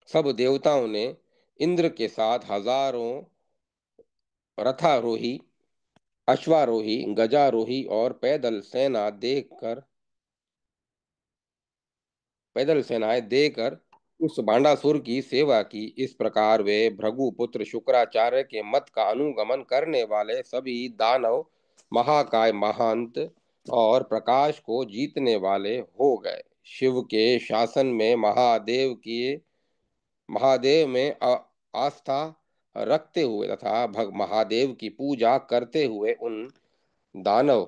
सब देवताओं ने इंद्र के साथ हजारों रथारोही, अश्वारोही, गजारोही और पैदल सेनाएं देकर उस बांडासुर की सेवा की। इस प्रकार वे भृगुपुत्र शुक्राचार्य के मत का अनुगमन करने वाले सभी दानव महाकाय, महांत और प्रकाश को जीतने वाले हो गए। शिव के शासन में महादेव में आस्था रखते हुए तथा महादेव की पूजा करते हुए उन दानव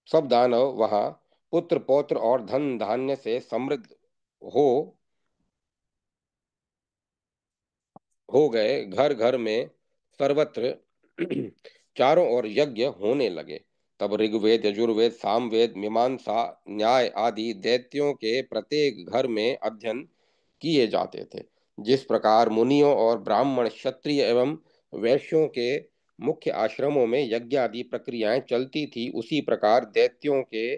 सब दानव वहां पुत्र पौत्र और धन धान्य से समृद्ध हो हो गए। घर घर में सर्वत्र चारों ओर यज्ञ होने लगे। तब ऋग्वेद, यजुर्वेद, सामवेद, मीमांसा, न्याय आदि दैत्यों के प्रत्येक घर में अध्ययन किए जाते थे। जिस प्रकार मुनियों और ब्राह्मण, क्षत्रिय एवं वैश्यों के मुख्य आश्रमों में यज्ञ आदि प्रक्रियाएं चलती थी, उसी प्रकार दैत्यों के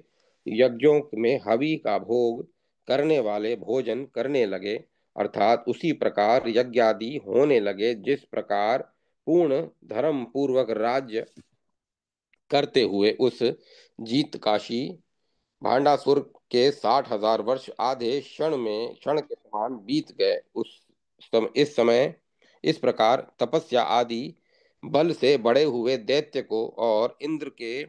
यज्ञों में हवि का भोग करने वाले भोजन करने लगे, अर्थात उसी प्रकार यज्ञ आदि होने लगे जिस प्रकार पूर्ण धर्म पूर्वक राज्य करते हुए उस जीत काशी भांडासुर के 60,000 वर्ष आधे क्षण के समान बीत गए। इस समय इस प्रकार तपस्या आदि बल से बड़े हुए दैत्य को और इंद्र के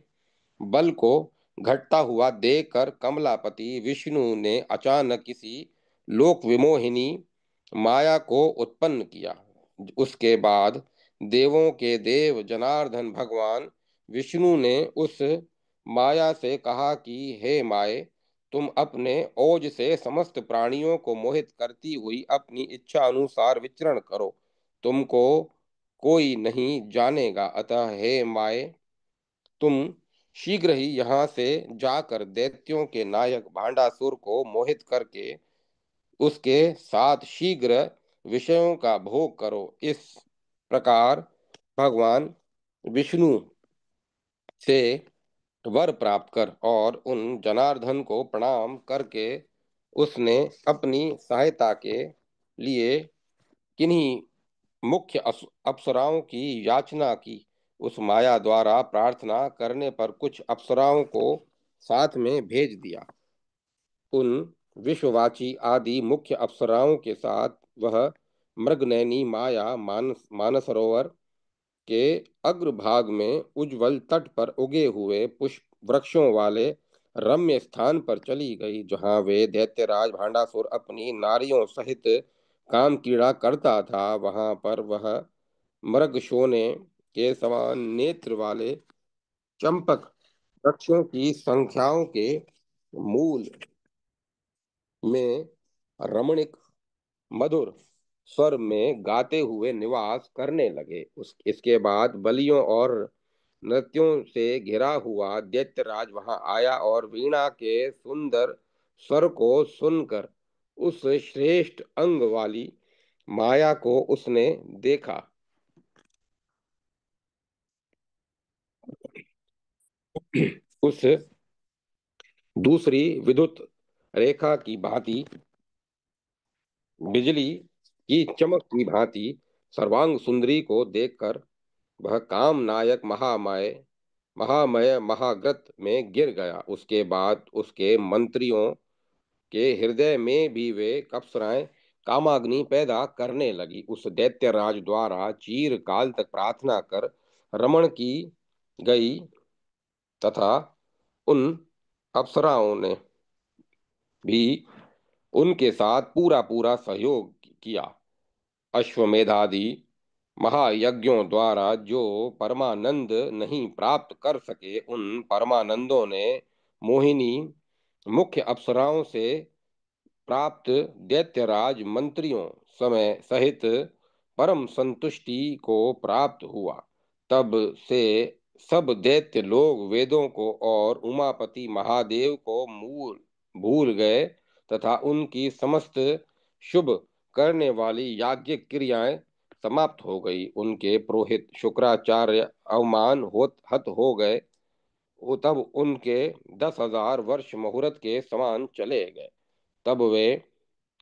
बल को घटता हुआ देखकर कमलापति विष्णु ने अचानक किसी लोक विमोहिनी माया को उत्पन्न किया। उसके बाद देवों के देव जनार्दन भगवान विष्णु ने उस माया से कहा कि हे माए, तुम अपने ओज से समस्त प्राणियों को मोहित करती हुई अपनी इच्छा अनुसार विचरण करो। तुमको कोई नहीं जानेगा। अतः हे माए, तुम शीघ्र ही यहाँ से जाकर दैत्यों के नायक भांडासुर को मोहित करके उसके साथ शीघ्र विषयों का भोग करो। इस प्रकार भगवान विष्णु से वर प्राप्त कर और उन जनार्दन को प्रणाम करके उसने अपनी सहायता के लिए किन्हीं मुख्य अप्सराओं की याचना की। उस माया द्वारा प्रार्थना करने पर कुछ अप्सराओं को साथ में भेज दिया। उन विश्ववाची आदि मुख्य अप्सराओं के साथ वह मृगनयनी माया मानसरोवर के अग्रभाग में उज्जवल तट पर उगे हुए पुष्प वृक्षों वाले रम्य स्थान पर चली गई, जहाँ वे दैत्यराज भांडासुर अपनी नारियों सहित काम कीड़ा करता था। वहां पर वह मृग सोने के समान नेत्र वाले चंपक वृक्षों की संख्याओं के मूल में रमणीक मधुर स्वर में गाते हुए निवास करने लगे। इसके बाद बलियों और नृत्यों से घिरा हुआ दैत्यराज वहां आया और वीणा के सुंदर स्वर को सुनकर उस श्रेष्ठ अंग वाली माया को उसने देखा। उस दूसरी विद्युत रेखा की भांति, बिजली की चमक की भांति सर्वांग सुंदरी को देखकर वह काम नायक महामय महाग्रत में गिर गया। उसके बाद उसके मंत्रियों के हृदय में भी वे अप्सराएं कामाग्नि पैदा करने लगी। उस दैत्यराज द्वारा चीर काल तक प्रार्थना कर रमण की गई तथा उन अप्सराओं ने भी उनके साथ पूरा पूरा सहयोग किया। अश्वमेधादि महायज्ञों द्वारा जो परमानंद नहीं प्राप्त कर सके, उन परमानंदों ने मोहिनी मुख्य अप्सराओं से प्राप्त दैत्यराज मंत्रियों समय सहित परम संतुष्टि को प्राप्त हुआ। तब से सब दैत्य लोग वेदों को और उमापति महादेव को मूल भूल गए तथा उनकी समस्त शुभ करने वाली याज्ञिक क्रियाएं समाप्त हो गई। उनके पुरोहित शुक्राचार्य अवमान हत हो गए। वो तब उनके 10,000 वर्ष मुहूर्त के समान चले गए। तब वे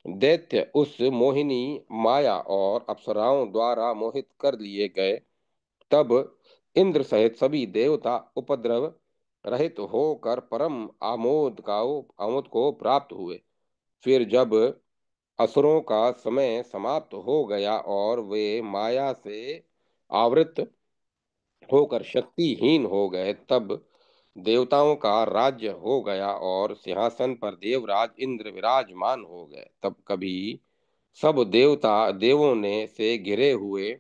दैत्य उस मोहिनी माया और अप्सराओं द्वारा मोहित कर लिए गए। तब इंद्र सहित सभी देवता उपद्रव रहित होकर परम आमोद को प्राप्त हुए। फिर जब असुरों का समय समाप्त हो गया और वे माया से आवृत होकर शक्तिहीन हो गए, तब देवताओं का राज्य हो गया और सिंहासन पर देवराज इंद्र विराजमान हो गए। तब कभी सब देवों ने से घिरे हुए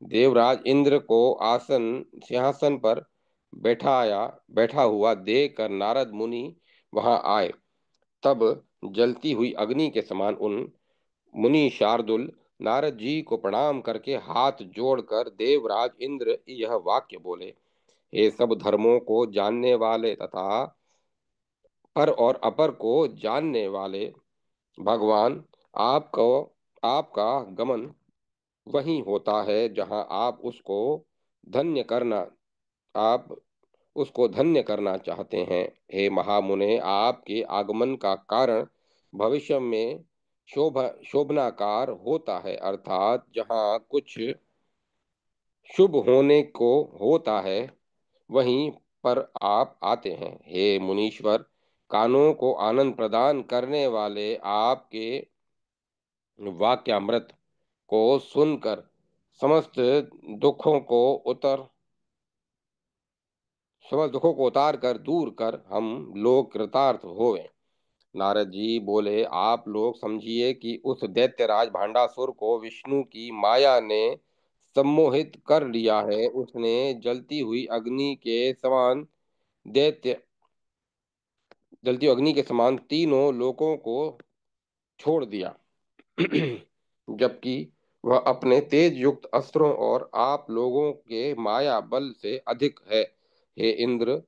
देवराज इंद्र को आसन सिंहासन पर बैठा हुआ देखकर नारद मुनि वहां आए। तब जलती हुई अग्नि के समान उन मुनि शार्दुल नारद जी को प्रणाम करके हाथ जोड़कर देवराज इंद्र यह वाक्य बोले। हे सब धर्मों को जानने वाले तथा पर और अपर को जानने वाले भगवान, आपको आपका गमन वहीं होता है जहां आप उसको धन्य करना चाहते हैं। हे महामुने, आपके आगमन का कारण भविष्य में शोभनाकार होता है, अर्थात जहाँ कुछ शुभ होने को होता है वहीं पर आप आते हैं। हे मुनीश्वर, कानों को आनंद प्रदान करने वाले आपके वाक्यामृत को सुनकर समस्त दुखों को उतर समस्त दुखों को उतार कर दूर कर हम लोग कृतार्थ होवें। नारद जी बोले, आप लोग समझिए कि उस दैत्यराज भांडासुर को विष्णु की माया ने सम्मोहित कर लिया है। उसने दैत्य जलती हुई अग्नि के समान तीनों लोकों को छोड़ दिया। जबकि वह अपने तेज युक्त अस्त्रों और आप लोगों के माया बल से अधिक है। हे इंद्र,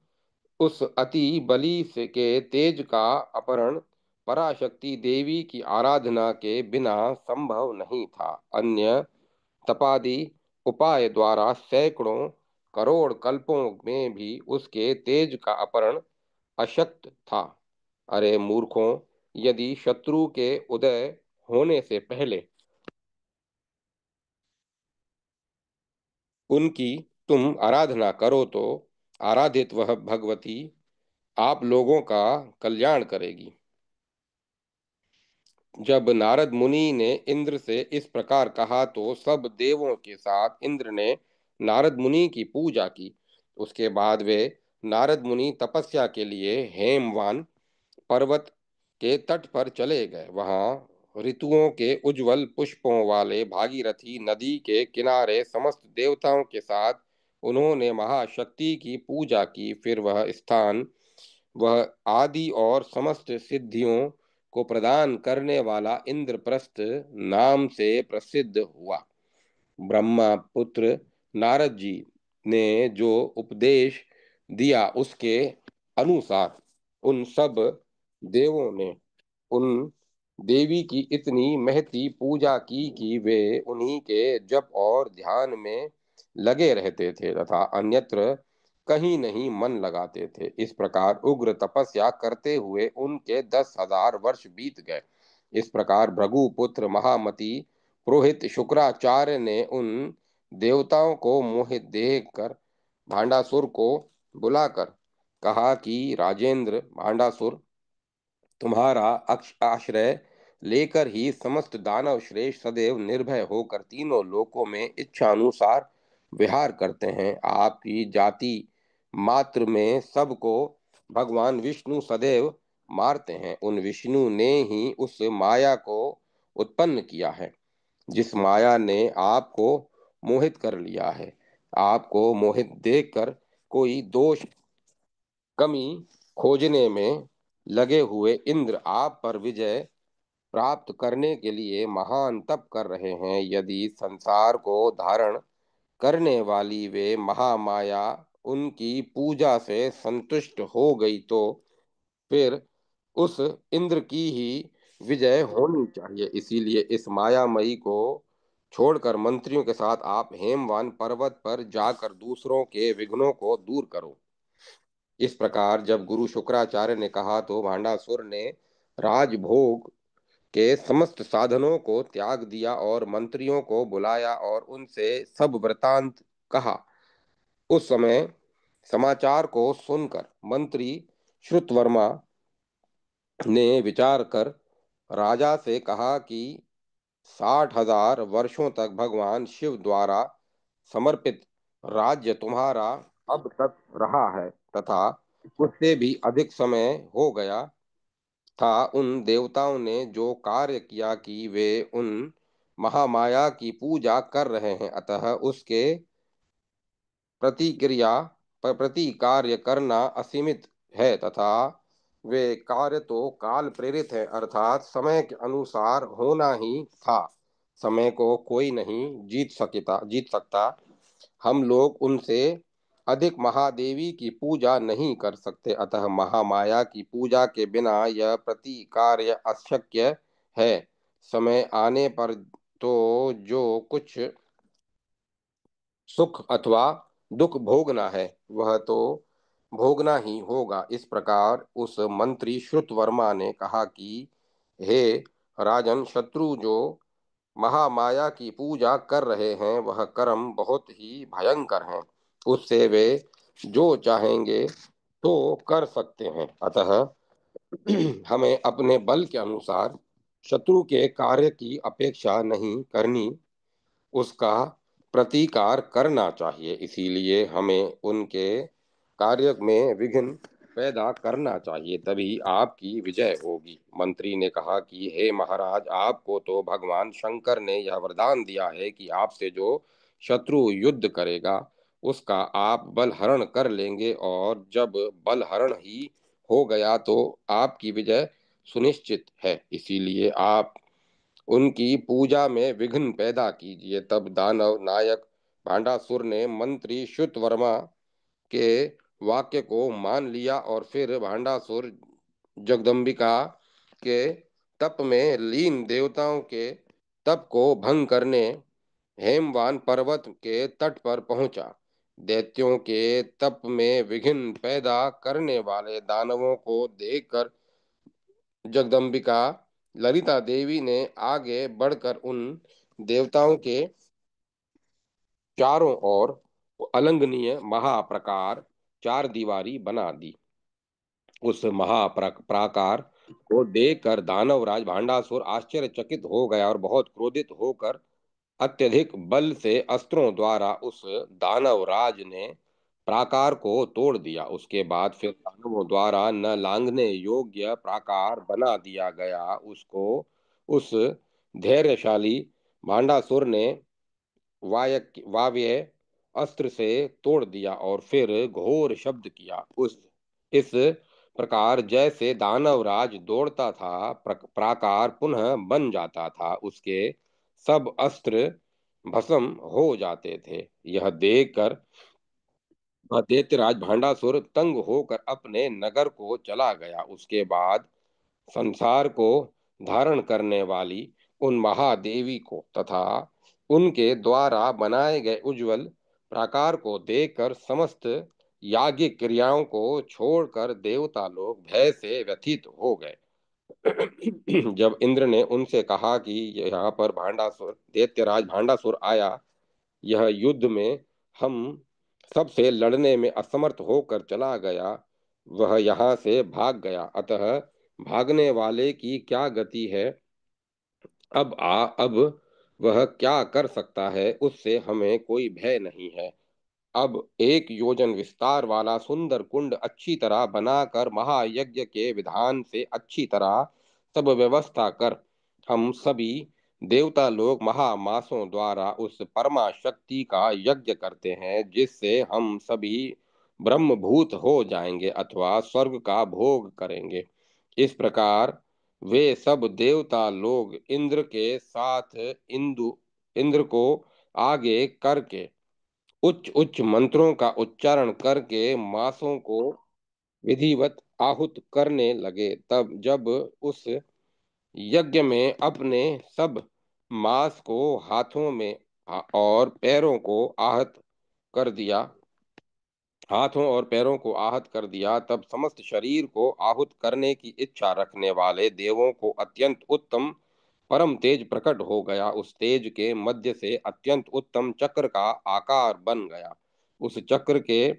उस अति बली से के तेज का अपहरण पराशक्ति देवी की आराधना के बिना संभव नहीं था। अन्य तपादि उपाय द्वारा सैकड़ों करोड़ कल्पों में भी उसके तेज का अपहरण अशक्त था। अरे मूर्खों, यदि शत्रु के उदय होने से पहले उनकी तुम आराधना करो तो आराधित वह भगवती आप लोगों का कल्याण करेगी। जब नारद मुनि ने इंद्र से इस प्रकार कहा तो सब देवों के साथ इंद्र ने नारद मुनि की पूजा की। उसके बाद वे नारद मुनि तपस्या के लिए हेमवान पर्वत के तट पर चले गए। वहां ऋतुओं के उज्जवल पुष्पों वाले भागीरथी नदी के किनारे समस्त देवताओं के साथ उन्होंने महाशक्ति की पूजा की। फिर वह स्थान वह आदि और समस्त सिद्धियों को प्रदान करने वाला इंद्रप्रस्थ नाम से प्रसिद्ध हुआ। ब्रह्मा पुत्र नारद जी ने जो उपदेश दिया उसके अनुसार उन सब देवों ने उन देवी की इतनी महती पूजा की कि वे उन्हीं के जप और ध्यान में लगे रहते थे तथा अन्यत्र कहीं नहीं मन लगाते थे। इस प्रकार उग्र तपस्या करते हुए उनके 10,000 वर्ष बीत गए। इस प्रकार भृगुपुत्र महामती पुरोहित शुक्राचार्य ने उन देवताओं को मोहित देख कर भांडासुर को बुलाकर कहा कि राजेंद्र, भांडासुर तुम्हारा आश्रय लेकर ही समस्त दानव श्रेष्ठ सदैव निर्भय होकर तीनों लोकों में इच्छा अनुसार विहार करते हैं। आपकी जाति मात्र में सबको भगवान विष्णु सदैव मारते हैं। उन विष्णु ने ही उस माया को उत्पन्न किया है जिस माया ने आपको मोहित कर लिया है। आपको मोहित देखकर कोई दोष कमी खोजने में लगे हुए इंद्र आप पर विजय प्राप्त करने के लिए महान तप कर रहे हैं। यदि संसार को धारण करने वाली वे महामाया उनकी पूजा से संतुष्ट हो गई तो फिर उस इंद्र की ही विजय होनी चाहिए। इसीलिए इस मायामयी को छोड़कर मंत्रियों के साथ आप हेमवान पर्वत पर जाकर दूसरों के विघ्नों को दूर करो। इस प्रकार जब गुरु शुक्राचार्य ने कहा तो भांडासुर ने राजभोग के समस्त साधनों को त्याग दिया और मंत्रियों को बुलाया और उनसे सब वृतांत कहा। उस समय समाचार को सुनकर मंत्री श्रुतवर्मा ने विचार कर राजा से कहा कि 60,000 वर्षों तक भगवान शिव द्वारा समर्पित राज्य तुम्हारा अब तक रहा है तथा उससे भी अधिक समय हो गया था। उन देवताओं ने जो कार्य किया कि वे उन महामाया की पूजा कर रहे हैं, अतः उसके प्रतिक्रिया प्रति कार्य करना असीमित है तथा वे कार्य तो काल प्रेरित है अर्थात समय के अनुसार होना ही था। समय को कोई नहीं जीत सकता। हम लोग उनसे अधिक महादेवी की पूजा नहीं कर सकते, अतः महामाया की पूजा के बिना यह प्रतिकार्य अशक्य है। समय आने पर तो जो कुछ सुख अथवा दुख भोगना है वह तो भोगना ही होगा। इस प्रकार उस मंत्री श्रुतवर्मा ने कहा कि हे राजन, शत्रु जो महामाया की पूजा कर रहे हैं वह कर्म बहुत ही भयंकर है। उससे वे जो चाहेंगे तो कर सकते हैं। अतः हमें अपने बल के अनुसार शत्रु के कार्य की अपेक्षा नहीं करनी, उसका प्रतिकार करना चाहिए। इसीलिए हमें उनके कार्य में विघ्न पैदा करना चाहिए, तभी आपकी विजय होगी। मंत्री ने कहा कि हे महाराज, आपको तो भगवान शंकर ने यह वरदान दिया है कि आपसे जो शत्रु युद्ध करेगा उसका आप बलहरण कर लेंगे और जब बलहरण ही हो गया तो आपकी विजय सुनिश्चित है। इसीलिए आप उनकी पूजा में विघ्न पैदा कीजिए। तब दानव नायक भांडासुर ने मंत्री श्रुतवर्मा के वाक्य को मान लिया और फिर भांडासुर जगदम्बिका के तप में लीन देवताओं के तप को भंग करने हेमवान पर्वत के तट पर पहुंचा। दैत्यों के तप में विघ्न पैदा करने वाले दानवों को देखकर जगदम्बिका ललिता देवी ने आगे बढ़कर उन देवताओं के चारों ओर अलंघनीय महाप्राकार चार दीवारी बना दी। उस महाप्राकार को देखकर दानवराज भांडासुर आश्चर्यचकित हो गया और बहुत क्रोधित होकर अत्यधिक बल से अस्त्रों द्वारा उस दानवराज ने प्राकार को तोड़ दिया। उसके बाद फिर दानवों द्वारा न लांघने योग्य प्राकार बना दिया गया उसको उस धैर्यशाली भांडासुर ने वाव्य अस्त्र से तोड़ दिया और फिर घोर शब्द किया। उस इस प्रकार जैसे दानवराज दौड़ता था प्राकार पुनः बन जाता था, उसके सब अस्त्र भस्म हो जाते थे। यह देखकर दैत्यराज भांडासुर तंग होकर अपने नगर को चला गया। उसके बाद संसार को धारण करने वाली उन महादेवी को तथा उनके द्वारा बनाए गए उज्जवल प्राकार को देखकर समस्त याज्ञिक क्रियाओं को छोड़कर देवता लोग भय से व्यथित हो गए। जब इंद्र ने उनसे कहा कि यहाँ पर भांडासुर दैत्यराज भांडासुर आया, यह युद्ध में हम सबसे लड़ने में असमर्थ होकर चला गया, वह यहाँ से भाग गया, अतः भागने वाले की क्या गति है। अब वह क्या कर सकता है, उससे हमें कोई भय नहीं है। अब 1 योजन विस्तार वाला सुंदर कुंड अच्छी तरह बनाकर महायज्ञ के विधान से अच्छी तरह सब व्यवस्था कर हम सभी देवता लोग महामासों द्वारा उस परमा शक्ति का यज्ञ करते हैं, जिससे हम सभी ब्रह्मभूत हो जाएंगे अथवा स्वर्ग का भोग करेंगे। इस प्रकार वे सब देवता लोग इंद्र के साथ इंद्र को आगे करके उच्च उच्च मंत्रों का उच्चारण करके मांसों को विधिवत आहुत करने लगे। तब जब उस यज्ञ में अपने सब मांस को हाथों में और पैरों को आहत कर दिया हाथों और पैरों को आहत कर दिया, तब समस्त शरीर को आहुत करने की इच्छा रखने वाले देवों को अत्यंत उत्तम परम तेज प्रकट हो गया। उस तेज के मध्य से अत्यंत उत्तम चक्र का आकार बन गया। उस चक्र के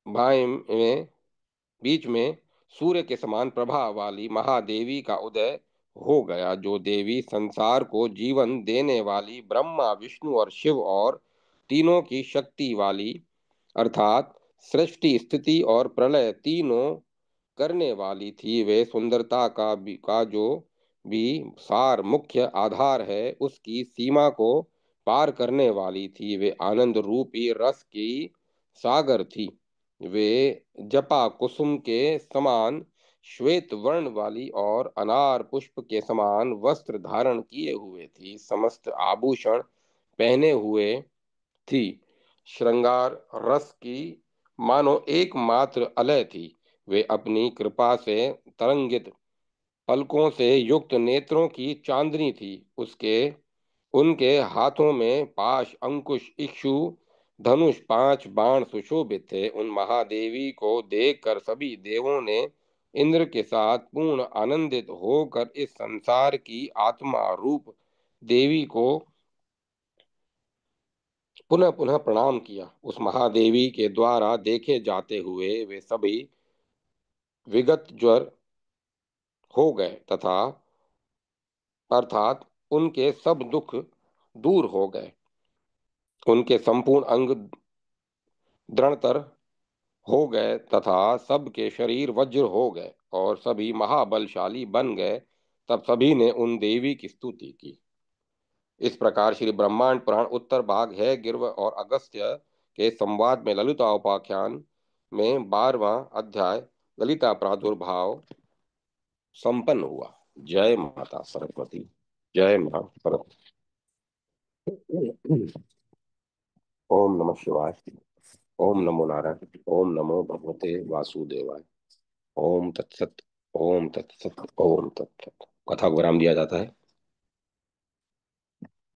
बाएं में बीच में सूर्य के समान प्रभा वाली महादेवी का उदय हो गया, जो देवी संसार को जीवन देने वाली ब्रह्मा विष्णु और शिव और तीनों की शक्ति वाली अर्थात सृष्टि स्थिति और प्रलय तीनों करने वाली थी। वे सुंदरता का जो भी सार मुख्य आधार है, उसकी सीमा को पार करने वाली थी। वे आनंद रूपी रस की सागर थी। वे जपा कुसुम के समान श्वेत वर्ण वाली और अनार पुष्प के समान वस्त्र धारण किए हुए थी। समस्त आभूषण पहने हुए थी। श्रृंगार रस की मानो एकमात्र अलय थी। वे अपनी कृपा से तरंगित पलकों से युक्त नेत्रों की चांदनी थी। उसके उनके हाथों में पाश अंकुश इक्षु धनुष 5 बाण सुशोभित थे। उन महादेवी को देखकर सभी देवों ने इंद्र के साथ पूर्ण आनंदित होकर इस संसार की आत्मा रूप देवी को पुनः पुनः प्रणाम किया। उस महादेवी के द्वारा देखे जाते हुए वे सभी विगत ज्वर हो गए तथा अर्थात उनके सब दुख दूर हो गए। उनके संपूर्ण अंग दृढ़तर हो गए तथा सबके शरीर वज्र हो गए और सभी महाबलशाली बन गए। तब सभी ने उन देवी की स्तुति की। इस प्रकार श्री ब्रह्मांड पुराण उत्तर भाग है गिर्व और अगस्त्य के संवाद में ललिता उपाख्यान में 12वां अध्याय ललिता प्रादुर्भाव संपन्न हुआ। जय माता सरस्वती। जय मां सरस्वती। ओम नमः शिवाय। ओम नमो नारायण। ओम नमो भगवते वासुदेवाय। ओम तत्सत। ओम तत्सत। ओम तत्सत। कथा को विराम दिया जाता है।